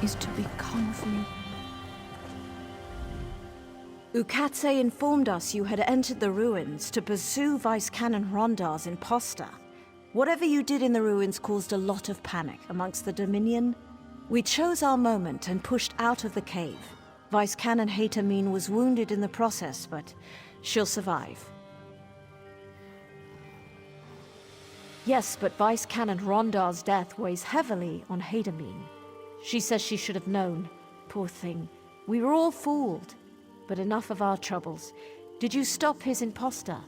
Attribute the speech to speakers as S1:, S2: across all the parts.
S1: is to become of me.
S2: Ukatse informed us you had entered the ruins to pursue Vice Canon Rondar's imposter. Whatever you did in the ruins caused a lot of panic amongst the Dominion. We chose our moment and pushed out of the cave. Vice Canon Hatamine was wounded in the process, but she'll survive. Yes, but Vice Canon Rondar's death weighs heavily on Hatamine. She says she should have known. Poor thing. We were all fooled. But enough of our troubles. Did you stop his imposter?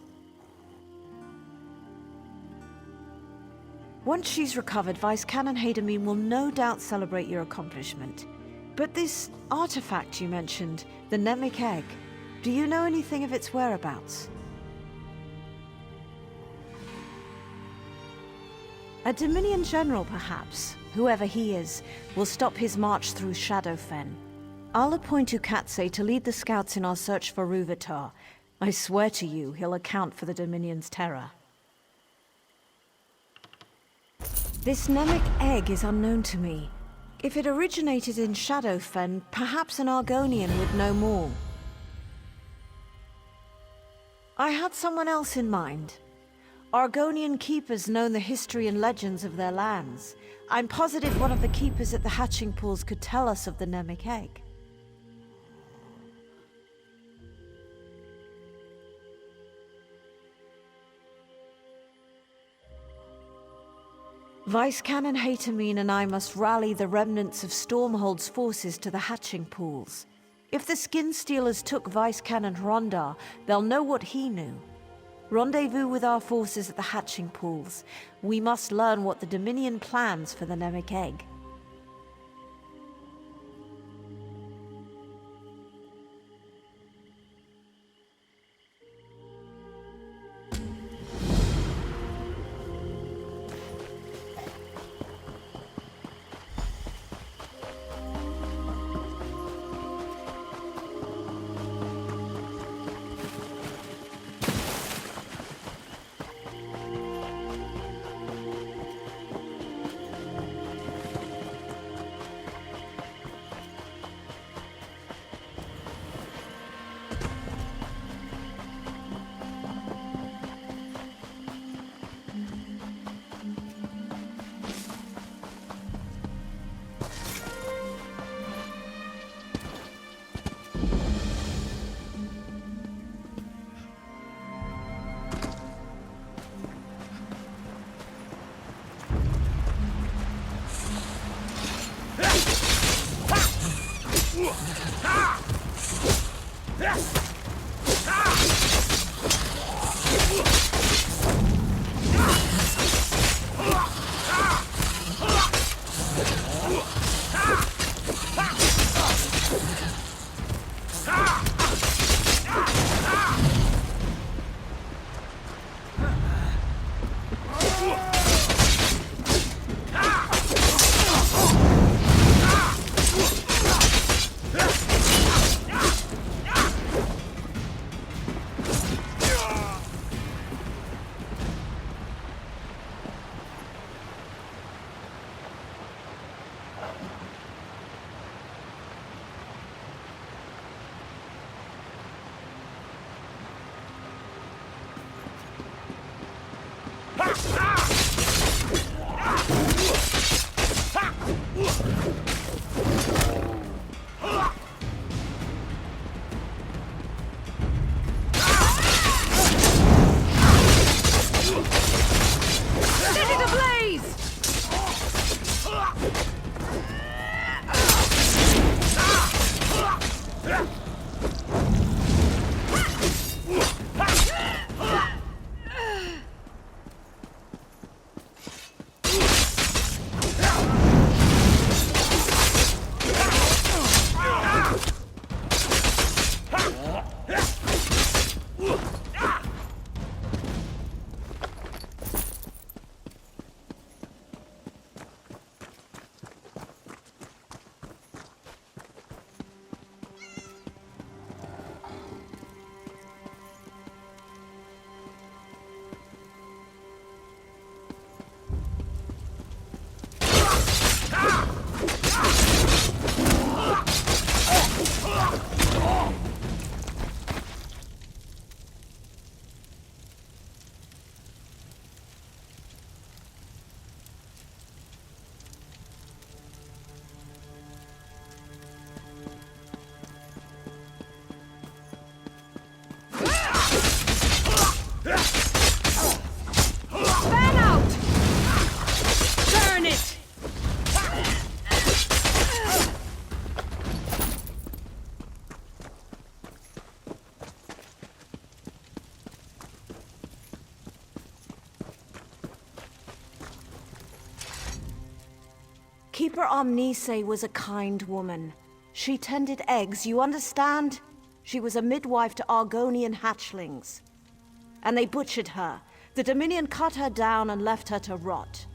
S2: Once she's recovered, Vice Canon Hatamine will no doubt celebrate your accomplishment. But this artifact you mentioned, the Nemic Egg, do you know anything of its whereabouts? A Dominion general, perhaps, whoever he is, will stop his march through Shadowfen. I'll appoint Ukatse to lead the scouts in our search for Rúvitar. I swear to you, he'll account for the Dominion's terror. This Nemic Egg is unknown to me. If it originated in Shadowfen, perhaps an Argonian would know more. I had someone else in mind. Argonian keepers know the history and legends of their lands. I'm positive one of the keepers at the hatching pools could tell us of the Nemic Egg. Vice Canon Hatamine and I must rally the remnants of Stormhold's forces to the hatching pools. If the Skin Stealers took Vice Canon Rondar, they'll know what he knew. Rendezvous with our forces at the hatching pools. We must learn what the Dominion plans for the Nemic Egg. Keeper Amnise was a kind woman. She tended eggs, you understand? She was a midwife to Argonian hatchlings. And they butchered her. The Dominion cut her down and left her to rot.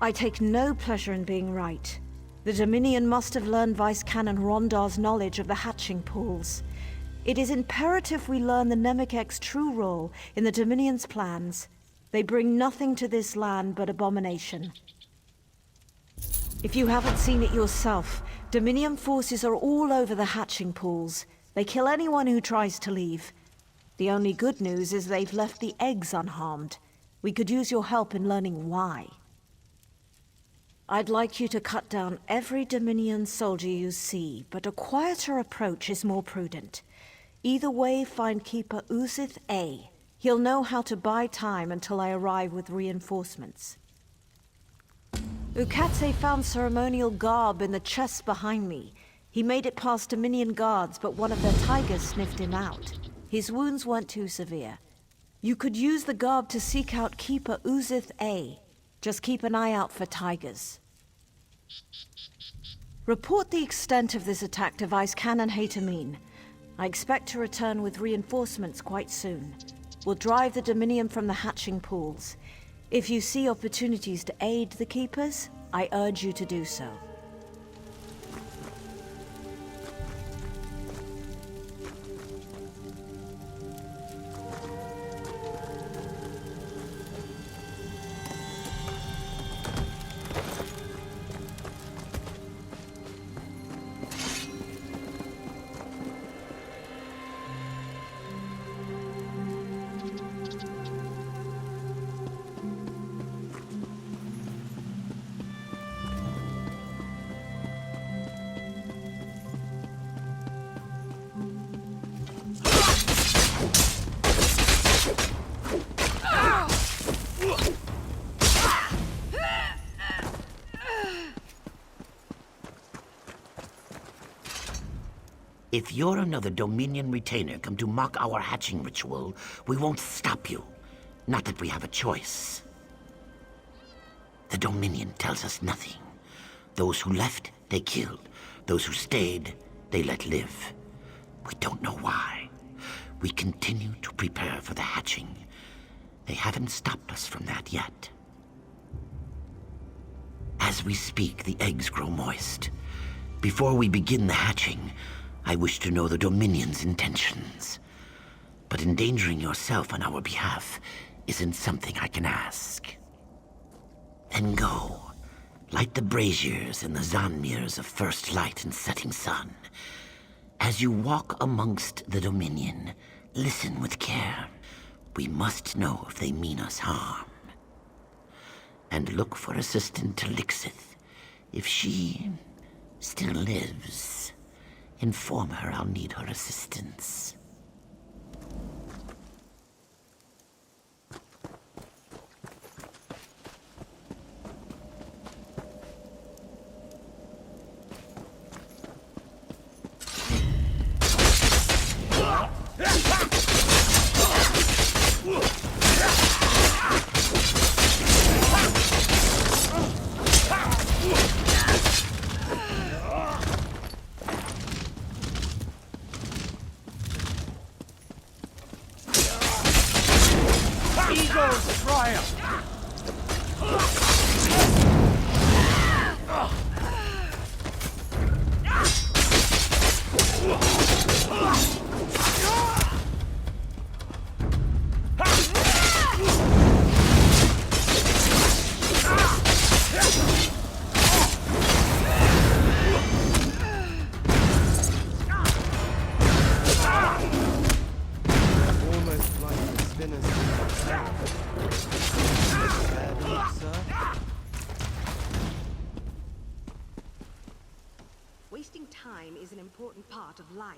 S2: I take no pleasure in being right. The Dominion must have learned Vice Canon Rondar's knowledge of the hatching pools. It is imperative we learn the Nemikek's true role in the Dominion's plans. They bring nothing to this land but abomination. If you haven't seen it yourself, Dominion forces are all over the hatching pools. They kill anyone who tries to leave. The only good news is they've left the eggs unharmed. We could use your help in learning why. I'd like you to cut down every Dominion soldier you see, but a quieter approach is more prudent. Either way, find Keeper Uzith A. He'll know how to buy time until I arrive with reinforcements. Ukatse found ceremonial garb in the chest behind me. He made it past Dominion guards, but one of their tigers sniffed him out. His wounds weren't too severe. You could use the garb to seek out Keeper Uzith A. Just keep an eye out for tigers. Report the extent of this attack to Vice Canon Haytamine. I expect to return with reinforcements quite soon. We'll drive the Dominion from the hatching pools. If you see opportunities to aid the Keepers, I urge you to do so.
S1: If you're another Dominion retainer come to mock our hatching ritual, we won't stop you. Not that we have a choice. The Dominion tells us nothing. Those who left, they killed. Those who stayed, they let live. We don't know why. We continue to prepare for the hatching. They haven't stopped us from that yet. As we speak, the eggs grow moist. Before we begin the hatching, I wish to know the Dominion's intentions. But endangering yourself on our behalf isn't something I can ask. Then go. Light the braziers and the Zanmirs of first light and setting sun. As you walk amongst the Dominion, listen with care. We must know if they mean us harm. And look for Assistant Talixith. If she still lives, inform her I'll need her assistance.
S3: Eagles triumph! Almost like the spinners.
S4: Wasting time is an important part of life.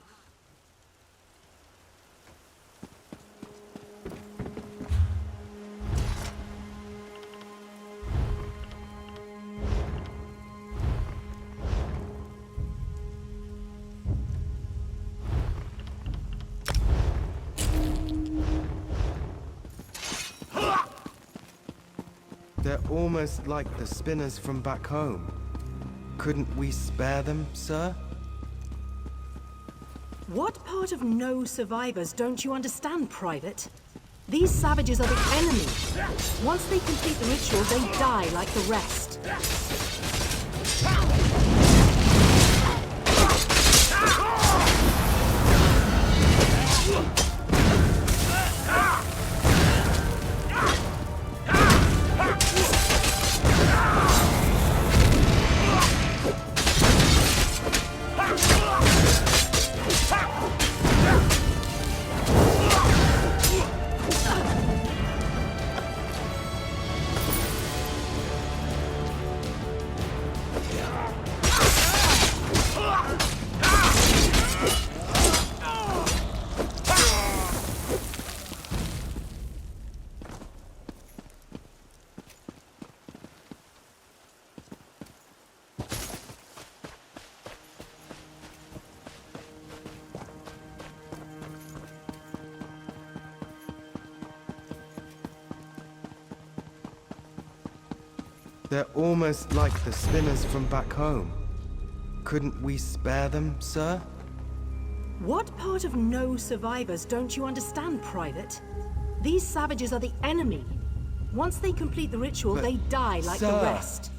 S3: They're almost like the spinners from back home. Couldn't we spare them, sir?
S5: What part of no survivors don't you understand, Private? These savages are the enemy. Once they complete the ritual, they die like the rest.
S3: They're almost like the spinners from back home. Couldn't we spare them, sir?
S5: What part of no survivors don't you understand, Private? These savages are the enemy. Once they complete the ritual,
S3: But,
S5: they die like the
S3: sir.
S5: rest.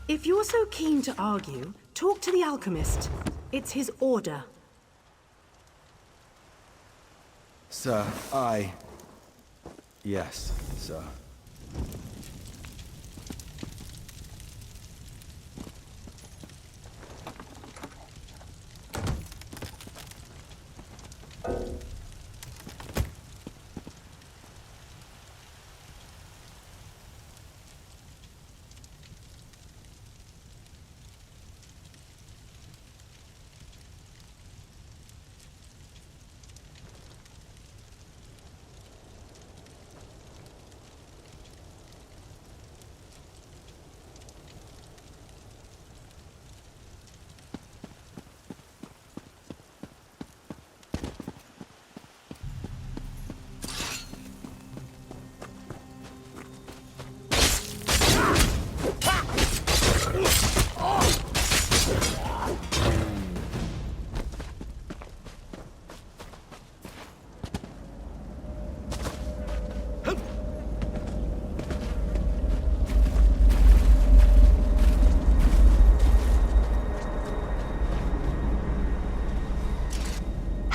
S5: If you're so keen to argue, talk to the alchemist. It's his order.
S3: Sir, Yes, sir.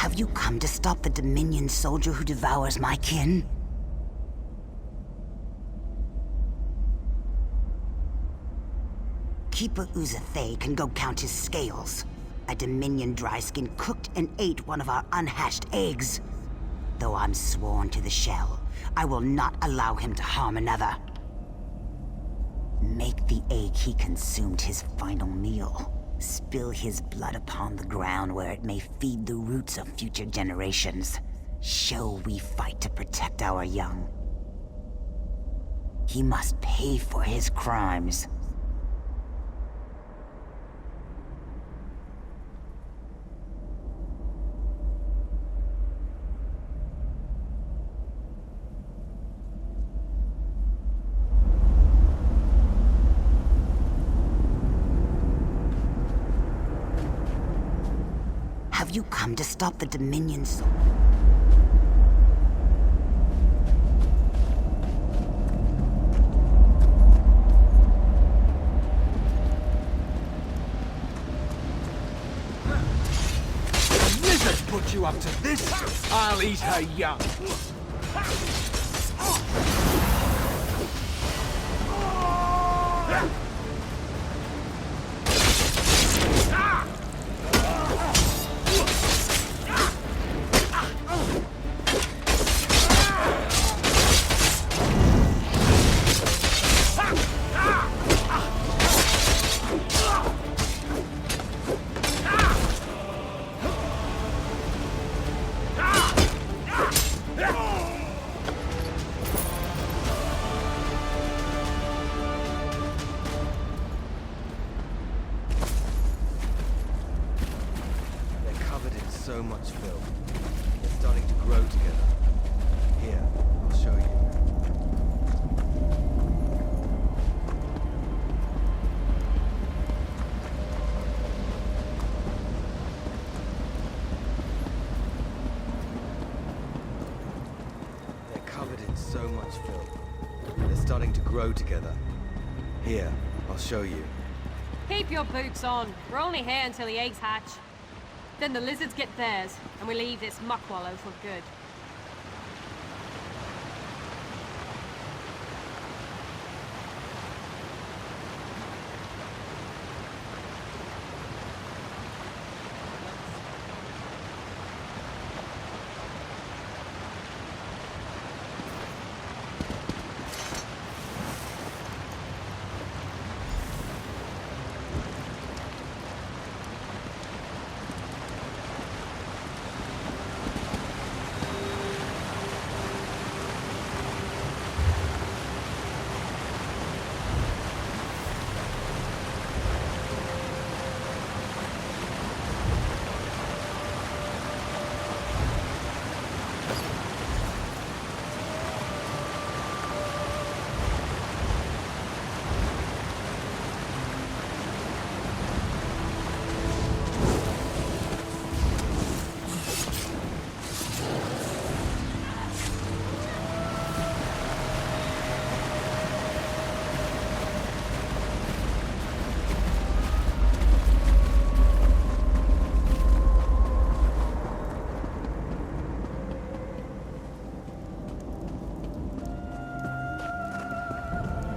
S6: Have you come to stop the Dominion soldier who devours my kin? Keeper Uzathay can go count his scales. A Dominion dryskin cooked and ate one of our unhatched eggs. Though I'm sworn to the shell, I will not allow him to harm another. Make the egg he consumed his final meal. Spill his blood upon the ground where it may feed the roots of future generations. Show we fight to protect our young. He must pay for his crimes. Have you come to stop the Dominions?
S7: The lizard put you up to this? I'll eat her young.
S3: much, Phil. They're starting to grow together. Here, I'll show you.
S8: Keep your boots on. We're only here until the eggs hatch. Then the lizards get theirs, and we leave this muck wallow for good.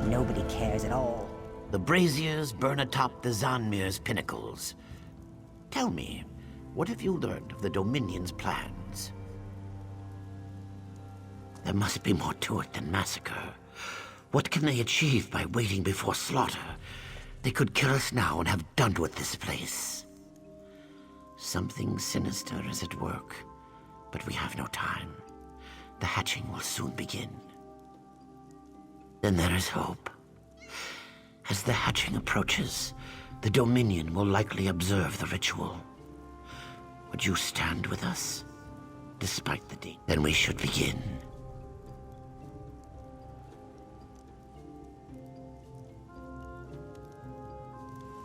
S6: Nobody cares at all.
S1: The braziers burn atop the Zanmir's pinnacles. Tell me, what have you learned of the Dominion's plans? There must be more to it than massacre. What can they achieve by waiting before slaughter? They could kill us now and have done with this place. Something sinister is at work, but we have no time. The hatching will soon begin. Then there is hope. As the hatching approaches, the Dominion will likely observe the ritual. Would you stand with us, despite the danger? Then we should begin.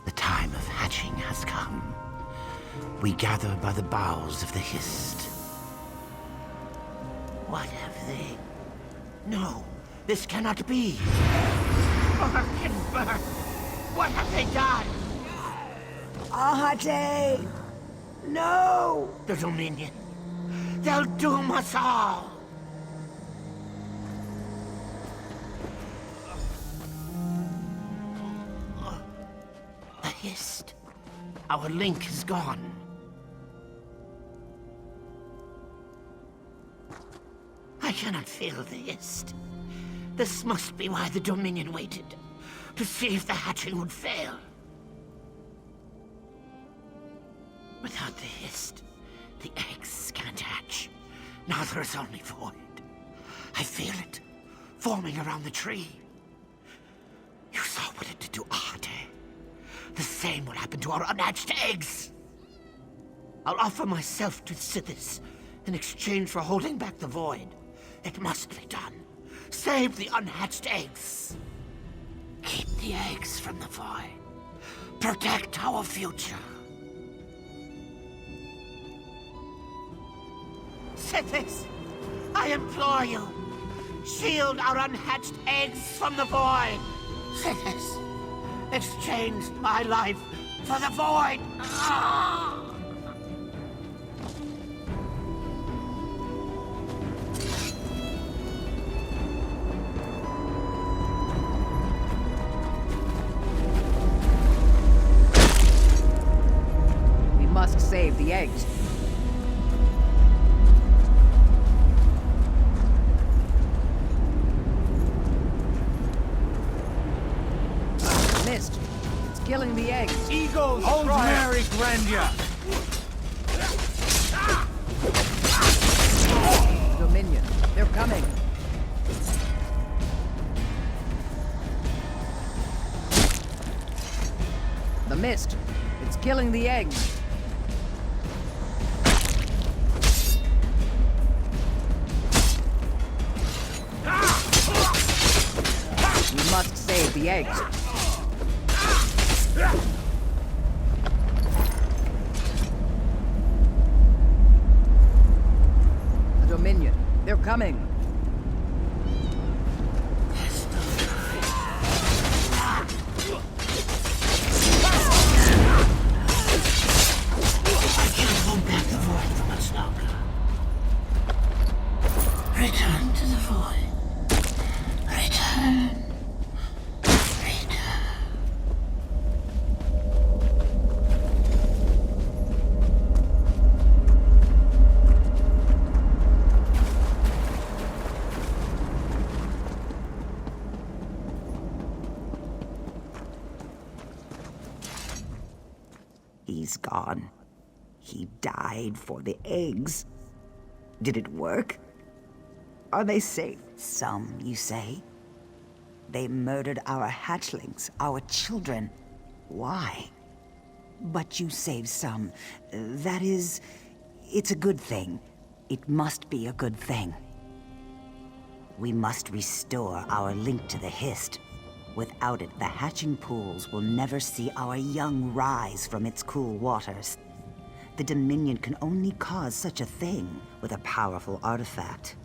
S1: The time of hatching has come. We gather by the boughs of the Hist. What have they? No, this cannot be. Orkenberg! What have they done?
S6: Ahate! No!
S1: The Dominion. They'll doom us all. The Hist. Our link is gone. I cannot feel the Hist. This must be why the Dominion waited, to see if the hatching would fail. Without the Hist, the eggs can't hatch. Now there is only void. I feel it, forming around the tree. You saw what it did to Ahate. The same will happen to our unhatched eggs. I'll offer myself to Sithis in exchange for holding back the void. It must be done. Save the unhatched eggs. Keep the eggs from the void. Protect our future. Sithis, I implore you. Shield our unhatched eggs from the void. Sithis, exchanged my life for the void. Ah!
S9: Must save the eggs. Missed. It's killing the eggs.
S7: Eagles, hold Mary Grandeur!
S9: Dominion. They're coming. The mist. It's killing the eggs. We must save the eggs. The Dominion. They're coming.
S6: he's gone. He died for the eggs. Did it work? Are they safe? Some, you say? They murdered our hatchlings, our children. Why? But you saved some. That is... it's a good thing. It must be a good thing. We must restore our link to the Hist. Without it, the hatching pools will never see our young rise from its cool waters. The Dominion can only cause such a thing with a powerful artifact.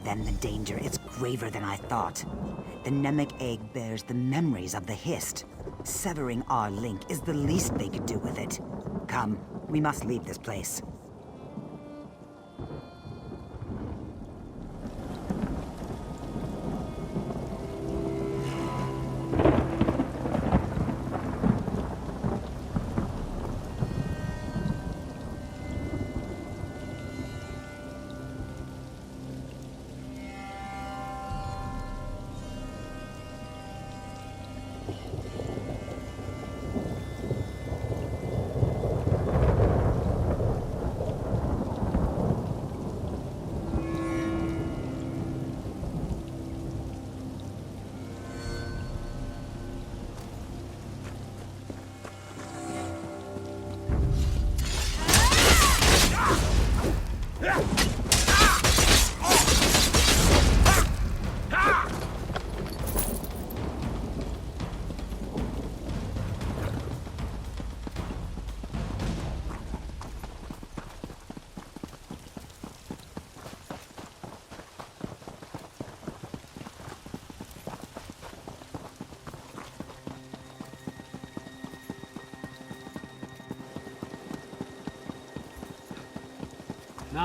S6: Then the danger is graver than I thought. The Namek egg bears the memories of the Hist. Severing our link is the least they could do with it. Come, we must leave this place.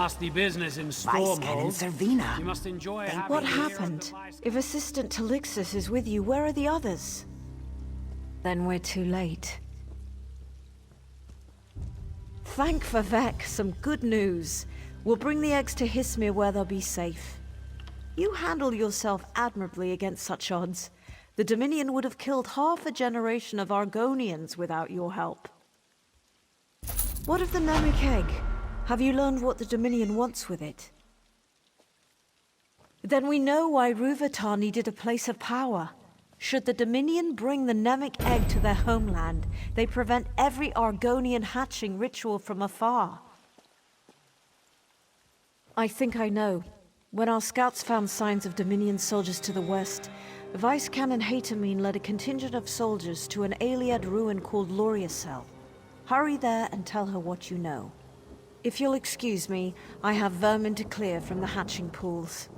S10: Nasty business in
S6: Vice Cannon
S10: Stormhold.
S6: Servina.
S10: You must enjoy having
S2: What
S10: the ear of
S2: happened?
S10: the Vice-
S2: If Assistant Talixis is with you, where are the others? Then we're too late. Thank Vivek, some good news. We'll bring the eggs to Hismir where they'll be safe. You handle yourself admirably against such odds. The Dominion would have killed half a generation of Argonians without your help. What of the Namek egg? Have you learned what the Dominion wants with it? Then we know why Ruvatar needed a place of power. Should the Dominion bring the Namek egg to their homeland, they prevent every Argonian hatching ritual from afar. I think I know. When our scouts found signs of Dominion soldiers to the west, Vice Canon Hatamine led a contingent of soldiers to an Ayleid ruin called Loriacel. Hurry there and tell her what you know. If you'll excuse me, I have vermin to clear from the hatching pools.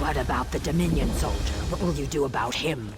S5: What about the Dominion soldier? What will you do about him?